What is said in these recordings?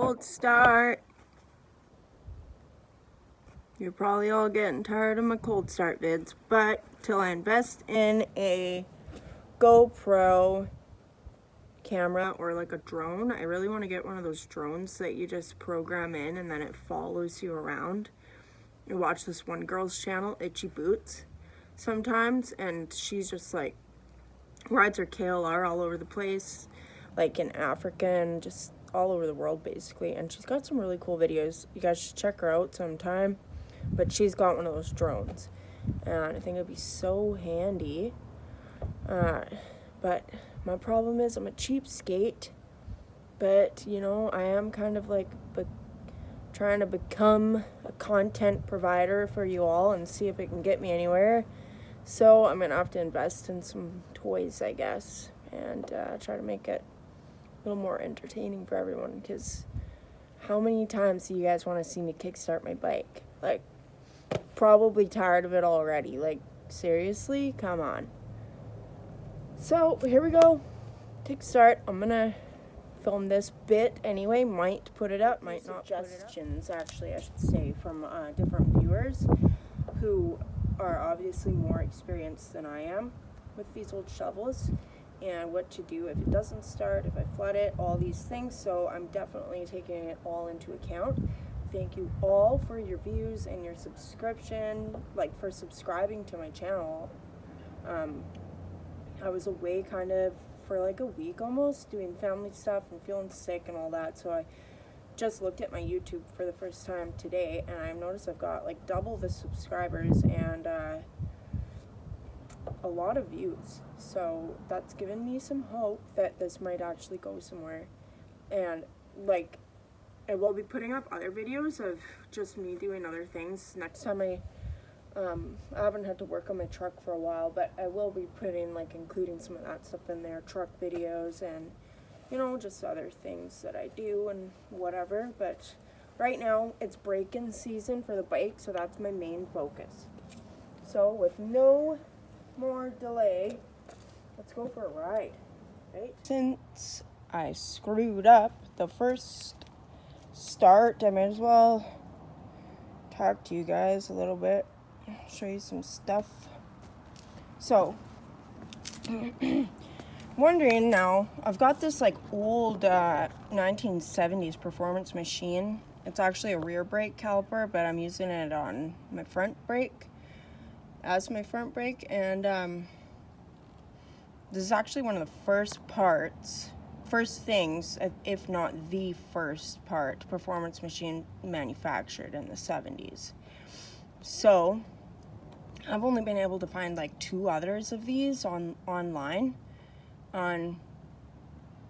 cold start. You're probably all getting tired of my cold start vids, but till I invest in a GoPro camera or like a drone, I really want to get one of those drones that you just program in and then it follows you around. I watch this one girl's channel, Itchy Boots, sometimes, and she's just like rides her KLR all over the place, like in Africa and just all over the world basically, and she's got some really cool videos. You guys should check her out sometime. But she's got one of those drones, and I think it'd be so handy. But my problem is I'm a cheapskate, but you know, I am kind of like trying to become a content provider for you all and see if it can get me anywhere. So I'm gonna have to invest in some toys, I guess, and try to make it a little more entertaining for everyone, because how many times do you guys want to see me kickstart my bike? Like, probably tired of it already. Like, seriously? Come on. So, here we go. Kickstart. I'm gonna film this bit anyway. Might put it up, might not put it up. Suggestions, actually, I should say, from different viewers who are obviously more experienced than I am with these old shovels, and what to do if it doesn't start, if I flood it, all these things. So I'm definitely taking it all into account. Thank you all for your views and your subscription, like for subscribing to my channel. I was away kind of for like a week almost, doing family stuff and feeling sick and all that, so I just looked at my YouTube for the first time today, and I've noticed I've got like double the subscribers and a lot of views. So that's given me some hope that this might actually go somewhere. And like, I will be putting up other videos of just me doing other things. Next time I haven't had to work on my truck for a while, but I will be including some of that stuff in there, truck videos and, you know, just other things that I do and whatever. But right now it's break-in season for the bike, so that's my main focus. So with no more delay, let's go for a ride, right? Since I screwed up the first start, I might as well talk to you guys a little bit, show you some stuff. So wondering now, I've got this like old 1970s performance machine. It's actually a rear brake caliper, but I'm using it on my front brake as my front brake, and this is actually one of the first things, if not the first part, performance machine manufactured in the 70s. So I've only been able to find like 2 others of these online, on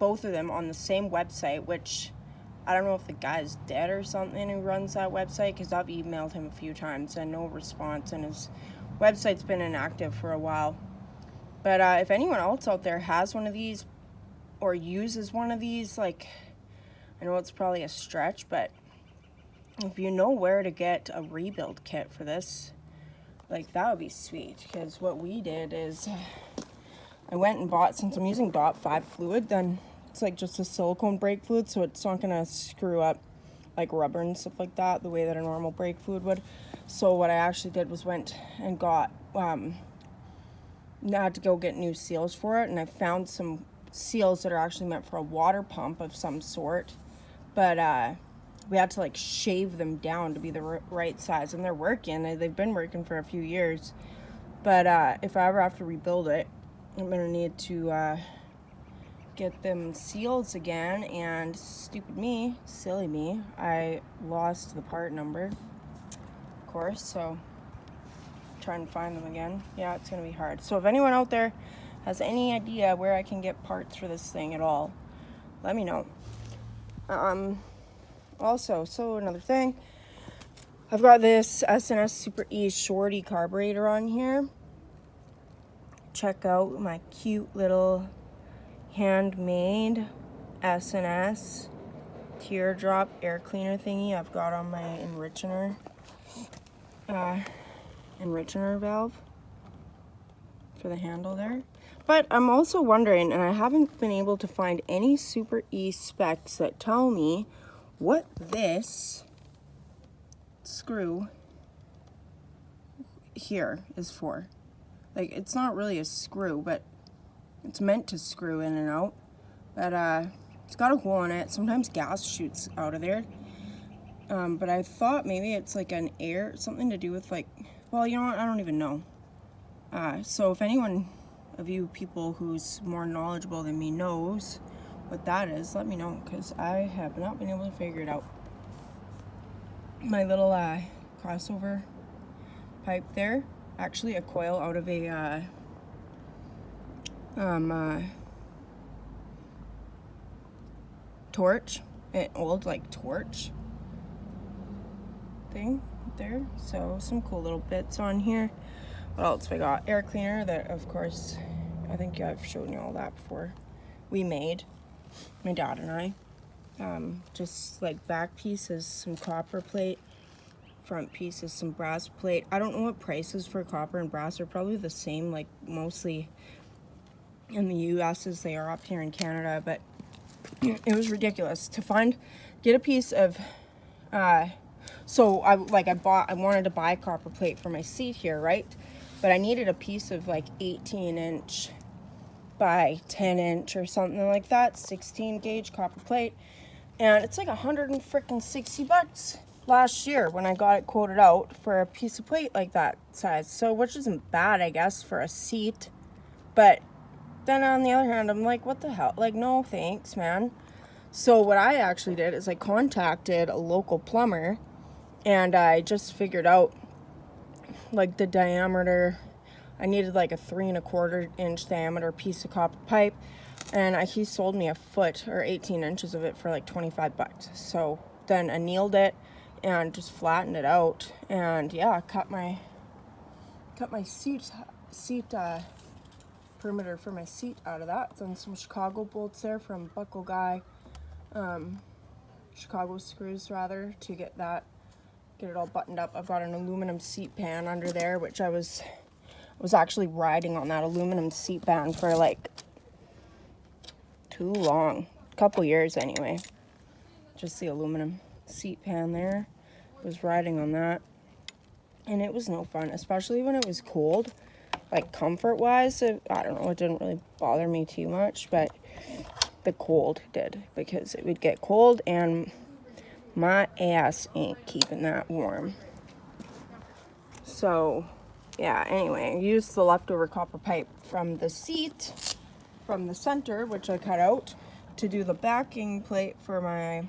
both of them on the same website, which I don't know if the guy's dead or something who runs that website, because I've emailed him a few times and no response, and his website's been inactive for a while. But if anyone else out there has one of these or uses one of these, like, I know it's probably a stretch, but if you know where to get a rebuild kit for this, like, that would be sweet. Because what we did is I went and bought, since I'm using .5 fluid, then it's like just a silicone brake fluid, so it's not gonna screw up like rubber and stuff like that the way that a normal brake fluid would. So what I actually did was went and got I had to go get new seals for it, and I found some seals that are actually meant for a water pump of some sort, but we had to like shave them down to be the right size, and they're working. They've been working for a few years, but if I ever have to rebuild it, I'm gonna need to get them seals again. And stupid me, silly me, I lost the part number, of course, so trying to find them again. Yeah, it's gonna be hard. So if anyone out there has any idea where I can get parts for this thing at all, let me know. Also, so another thing, I've got this S&S Super E Shorty carburetor on here. Check out my cute little handmade S&S teardrop air cleaner thingy I've got on my enrichener valve for the handle there. But I'm also wondering, and I haven't been able to find any Super E specs that tell me what this screw here is for. Like, it's not really a screw, but it's meant to screw in and out. But it's got a hole in it. Sometimes gas shoots out of there. But I thought maybe it's like an air, something to do with like, well, you know what, I don't even know. So if anyone of you people who's more knowledgeable than me knows what that is, let me know, because I have not been able to figure it out. My little crossover pipe there, actually a coil out of a torch, an old like torch thing there. So some cool little bits on here. What else we got? Air cleaner that, of course, I think I've shown you all that before. We made, my dad and I. Just like back pieces, some copper plate. Front pieces, some brass plate. I don't know what prices for copper and brass are. Probably the same, like mostly in the US as they are up here in Canada. But it was ridiculous to get a piece of. So I wanted to buy a copper plate for my seat here, right? But I needed a piece of like 18-inch by 10-inch or something like that, 16 gauge copper plate, and it's like $160 last year when I got it quoted out for a piece of plate like that size. So, which isn't bad, I guess, for a seat. But then on the other hand, I'm like, what the hell? Like, no thanks, man. So what I actually did is I contacted a local plumber, and I just figured out like the diameter. I needed like a 3 1/4 inch diameter piece of copper pipe, and he sold me a foot or 18 inches of it for like $25. So then I annealed it and just flattened it out, and yeah, cut my seat perimeter for my seat out of that. Then some Chicago bolts there from Buckle Guy, Chicago screws rather, to get it all buttoned up. I've got an aluminum seat pan under there, which I was actually riding on that aluminum seat pan for like too long, a couple years anyway. Just the aluminum seat pan there, was riding on that, and it was no fun, especially when it was cold. Like comfort wise, I don't know, it didn't really bother me too much, but the cold did, because it would get cold and my ass ain't keeping that warm. So yeah, anyway, I used the leftover copper pipe from the seat, from the center, which I cut out, to do the backing plate for my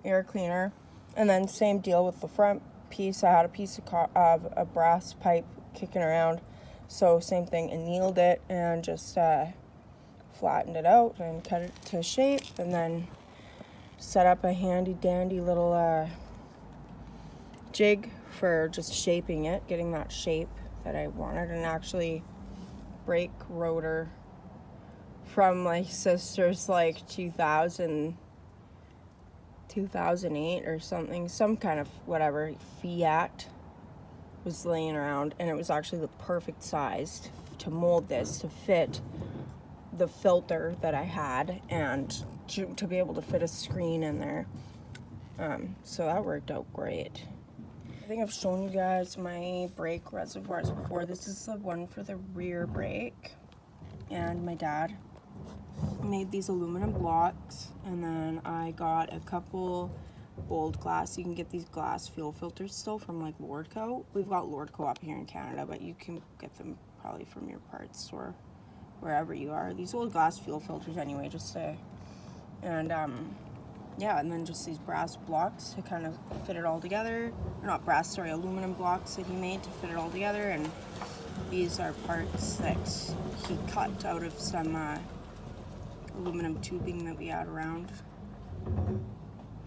air cleaner. And then same deal with the front piece. I had a piece of a brass pipe kicking around, so same thing, annealed it and just flattened it out and cut it to shape, and then set up a handy dandy little jig for just shaping it, getting that shape that I wanted. And actually brake rotor from my sister's like 2008 or something, some kind of whatever Fiat was laying around, and it was actually the perfect size to mold this to fit the filter that I had, and to be able to fit a screen in there. So that worked out great. I think I've shown you guys my brake reservoirs before. This is the one for the rear brake, and my dad made these aluminum blocks, and then I got a couple old glass. You can get these glass fuel filters still from like Lordco. We've got Lordco up here in Canada, but you can get them probably from your parts store wherever you are. These old glass fuel filters anyway, yeah, and then just these brass blocks to kind of fit it all together. Or not brass, sorry, aluminum blocks that he made to fit it all together. And these are parts that he cut out of some aluminum tubing that we had around.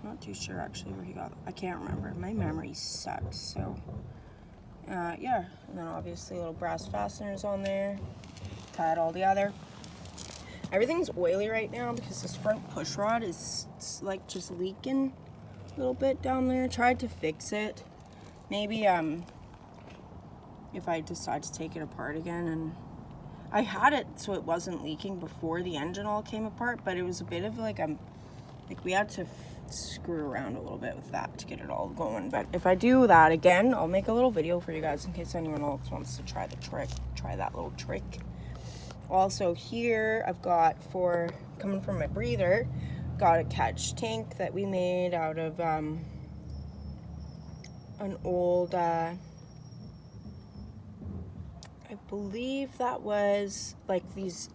Not too sure actually where he got it. I can't remember. My memory sucks. So yeah, and then obviously little brass fasteners on there. Tie it all together. Everything's oily right now because this front push rod is like just leaking a little bit down there. Tried to fix it. Maybe if I decide to take it apart again, and I had it so it wasn't leaking before the engine all came apart, but it was a bit of like we had to screw around a little bit with that to get it all going. But if I do that again, I'll make a little video for you guys in case anyone else wants to try that little trick. Also here I've got, for coming from my breather, got a catch tank that we made out of an old I believe that was like this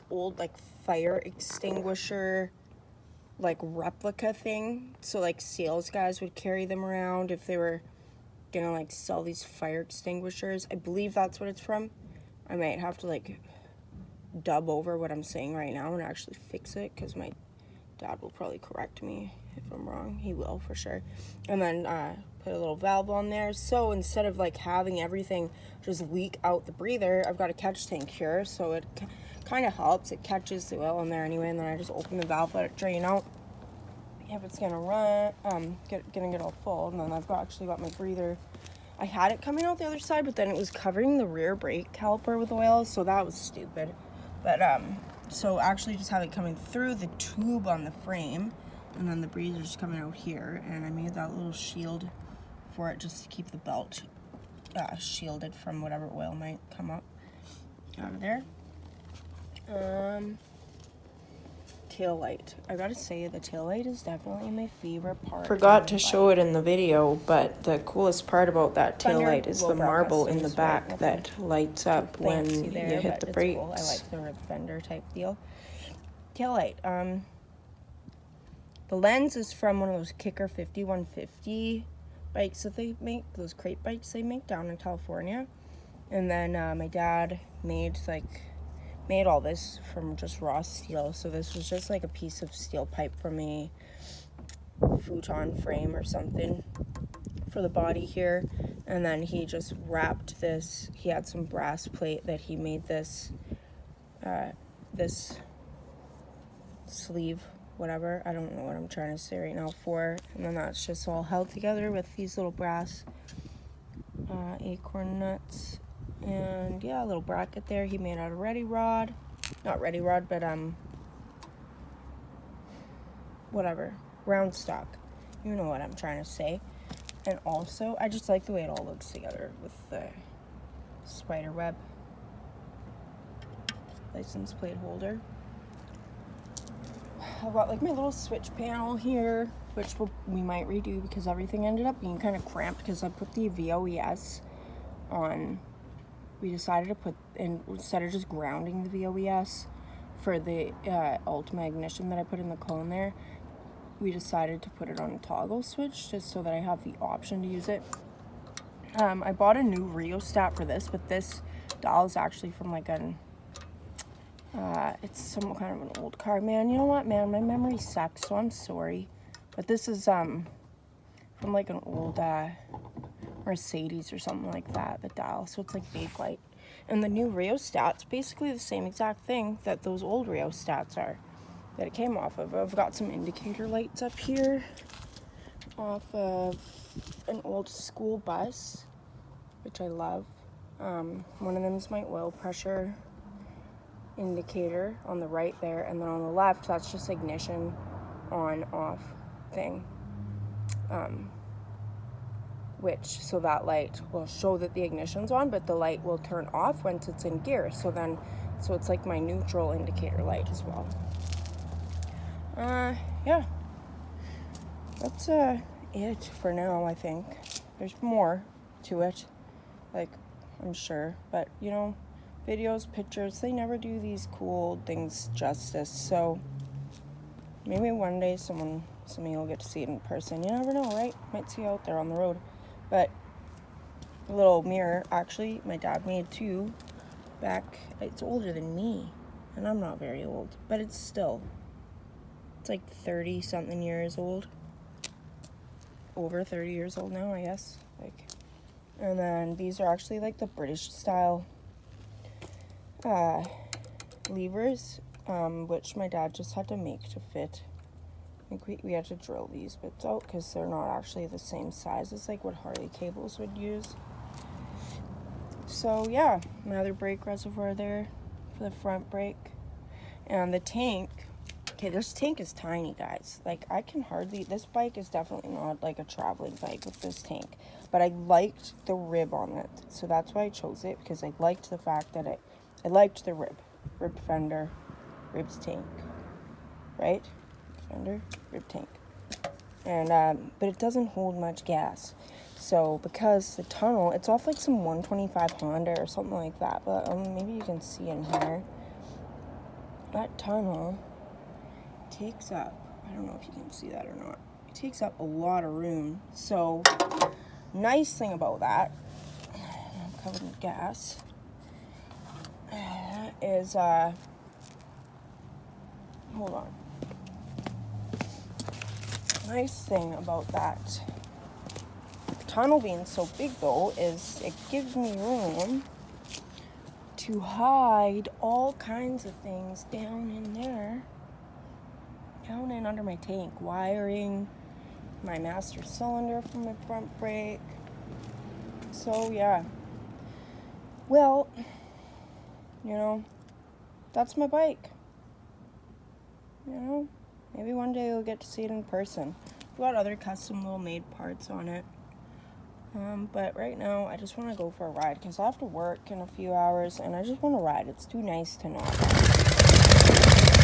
old like fire extinguisher like replica thing. So like sales guys would carry them around if they were gonna like sell these fire extinguishers. I believe that's what it's from. I might have to like dub over what I'm saying right now and actually fix it, because my dad will probably correct me if I'm wrong. He will for sure. And then put a little valve on there, so instead of like having everything just leak out the breather, I've got a catch tank here, so it kind of helps. It catches the oil in there anyway, and then I just open the valve, let it drain out if it's gonna run, gonna get all full. And then I've actually got my breather. I had it coming out the other side, but then it was covering the rear brake caliper with oil, so that was stupid. But so actually just have it coming through the tube on the frame, and then the breather's coming out here, and I made that little shield for it just to keep the belt shielded from whatever oil might come up out of there. Tail light. I gotta say, the tail light is definitely my favorite part. Forgot to show it in the video, but the coolest part about that tail light is the marble in the back that lights up when you hit the brakes. Cool. I like the fender type deal. Tail light. The lens is from one of those Kicker 5150 bikes that they make, those crate bikes they make down in California. And then my dad made all this from just raw steel. So this was just like a piece of steel pipe from a futon frame or something for the body here. And then he just wrapped this. He had some brass plate that he made this this sleeve, whatever, I don't know what I'm trying to say right now, for. And then that's just all held together with these little brass acorn nuts. And yeah, a little bracket there he made out of ready rod. Not ready rod, but whatever, round stock. You know what I'm trying to say. And also, I just like the way it all looks together with the spider web license plate holder. I've got like my little switch panel here, which we might redo because everything ended up being kind of cramped because I put the VOES on. We decided to put, instead of just grounding the VOES for the Ultima ignition that I put in the cone there, we decided to put it on a toggle switch just so that I have the option to use it. I bought a new rheostat for this, but this dial is actually from like it's some kind of an old car. Man, you know what, man, my memory sucks, so I'm sorry. But this is from like an old Mercedes or something like that, the dial, so it's like bakelite. And the new rheostat's basically the same exact thing that those old rheostats are, that it came off of. I've got some indicator lights up here off of an old school bus, which I love. One of them is my oil pressure indicator on the right there, and then on the left, that's just ignition on off thing. So that light will show that the ignition's on, but the light will turn off once it's in gear. So it's like my neutral indicator light as well. Yeah, that's it for now. I think there's more to it, like, I'm sure, but you know, videos, pictures, they never do these cool things justice. So maybe one day somebody will get to see it in person. You never know, right? Might see you out there on the road. But a little mirror, actually, my dad made too. It's older than me, and I'm not very old, but it's like 30 something years old. Over 30 years old now, I guess. And then these are actually like the British style levers, which my dad just had to make to fit. I think we had to drill these bits out because they're not actually the same size as like what Harley cables would use. So yeah, another brake reservoir there for the front brake. And the tank Okay, this tank is tiny, guys. Like, I can hardly, this bike is definitely not like a traveling bike with this tank. But I liked the rib on it. So that's why I chose it, because I liked the fact that I liked the rib. Rib fender, ribs tank. Right? Fender, rib tank. And, but it doesn't hold much gas. So, because the tunnel, it's off like some 125 Honda or something like that. But maybe you can see in here. That tunnel takes up, I don't know if you can see that or not, it takes up a lot of room. So nice thing about that, I'm covered in gas, is hold on, nice thing about that tunnel being so big though is it gives me room to hide all kinds of things down in there, down in under my tank. Wiring, my master cylinder for my front brake. So yeah, well, you know, that's my bike. You know, maybe one day you'll get to see it in person. I've got other custom little made parts on it. But right now, I just want to go for a ride because I have to work in a few hours, and I just want to ride. It's too nice to not ride.